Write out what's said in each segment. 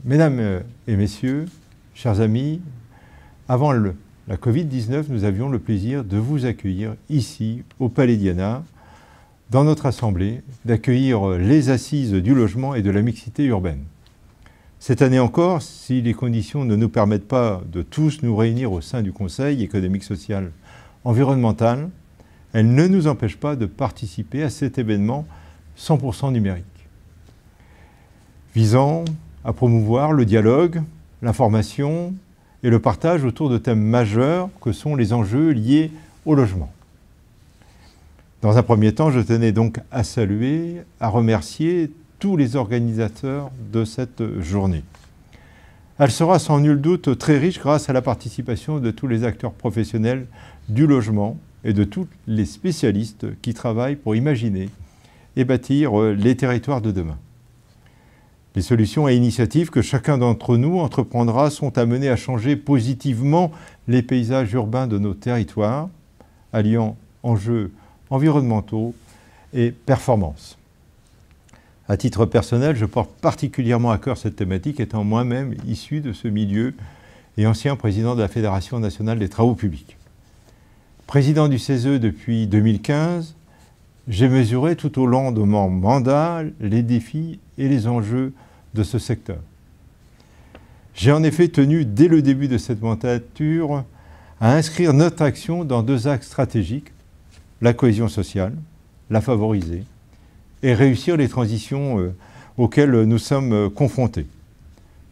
Mesdames et messieurs, chers amis, avant la Covid-19, nous avions le plaisir de vous accueillir ici, au Palais Diana, dans notre assemblée, d'accueillir les assises du logement et de la mixité urbaine. Cette année encore, si les conditions ne nous permettent pas de tous nous réunir au sein du Conseil économique, social, environnemental, elles ne nous empêchent pas de participer à cet événement 100% numérique, visant à promouvoir le dialogue, l'information et le partage autour de thèmes majeurs que sont les enjeux liés au logement. Dans un premier temps, je tenais donc à saluer, à remercier tous les organisateurs de cette journée. Elle sera sans nul doute très riche grâce à la participation de tous les acteurs professionnels du logement et de tous les spécialistes qui travaillent pour imaginer et bâtir les territoires de demain. Les solutions et initiatives que chacun d'entre nous entreprendra sont amenées à changer positivement les paysages urbains de nos territoires, alliant enjeux environnementaux et performance. À titre personnel, je porte particulièrement à cœur cette thématique, étant moi-même issu de ce milieu et ancien président de la Fédération nationale des travaux publics. Président du CESE depuis 2015, j'ai mesuré tout au long de mon mandat les défis et les enjeux de ce secteur. J'ai en effet tenu, dès le début de cette mandature, à inscrire notre action dans deux axes stratégiques, la cohésion sociale, la favoriser, et réussir les transitions auxquelles nous sommes confrontés.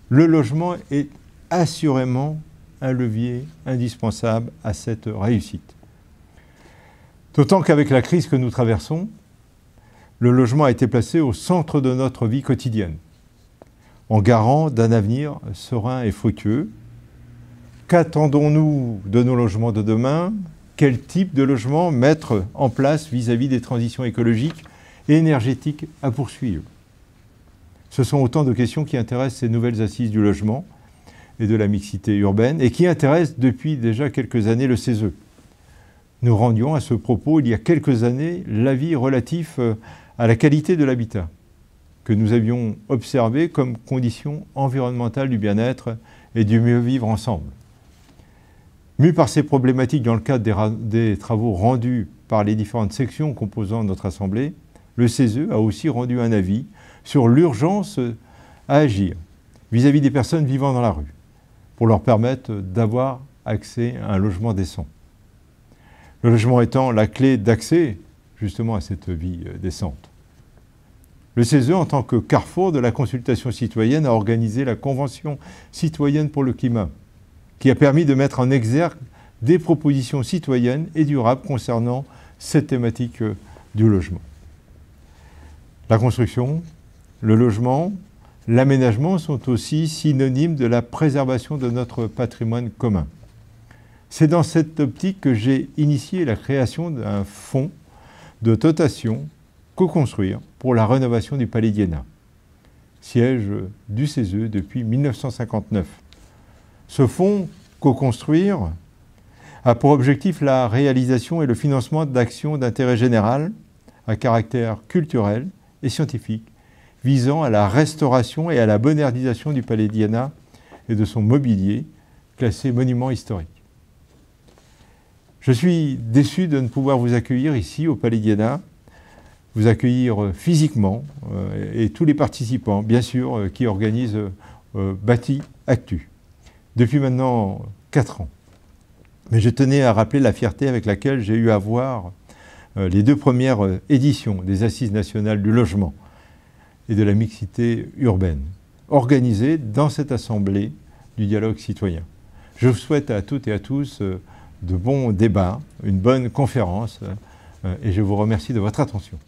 Le logement est assurément un levier indispensable à cette réussite. D'autant qu'avec la crise que nous traversons, le logement a été placé au centre de notre vie quotidienne, en garant d'un avenir serein et fructueux. Qu'attendons-nous de nos logements de demain? Quel type de logement mettre en place vis-à-vis des transitions écologiques et énergétiques à poursuivre? Ce sont autant de questions qui intéressent ces nouvelles assises du logement et de la mixité urbaine et qui intéressent depuis déjà quelques années le CESE. Nous rendions à ce propos, il y a quelques années, l'avis relatif à la qualité de l'habitat, que nous avions observé comme condition environnementale du bien-être et du mieux vivre ensemble. Mu par ces problématiques dans le cadre des travaux rendus par les différentes sections composant notre Assemblée, le CESE a aussi rendu un avis sur l'urgence à agir vis-à-vis des personnes vivant dans la rue, pour leur permettre d'avoir accès à un logement décent. Le logement étant la clé d'accès justement à cette vie décente. Le CESE, en tant que carrefour de la consultation citoyenne, a organisé la Convention citoyenne pour le climat, qui a permis de mettre en exergue des propositions citoyennes et durables concernant cette thématique du logement. La construction, le logement, l'aménagement sont aussi synonymes de la préservation de notre patrimoine commun. C'est dans cette optique que j'ai initié la création d'un fonds de dotation co-construire pour la rénovation du Palais Diana, siège du CESE depuis 1959. Ce fonds co-construire a pour objectif la réalisation et le financement d'actions d'intérêt général à caractère culturel et scientifique, visant à la restauration et à la modernisation du Palais Diana et de son mobilier, classé monument historique. Je suis déçu de ne pouvoir vous accueillir ici au Palais Diana, vous accueillir physiquement et tous les participants, bien sûr, qui organisent Bâti Actu, depuis maintenant 4 ans. Mais je tenais à rappeler la fierté avec laquelle j'ai eu à voir les 2 premières éditions des Assises nationales du logement et de la mixité urbaine, organisées dans cette Assemblée du dialogue citoyen. Je vous souhaite à toutes et à tous de bons débats, une bonne conférence et je vous remercie de votre attention.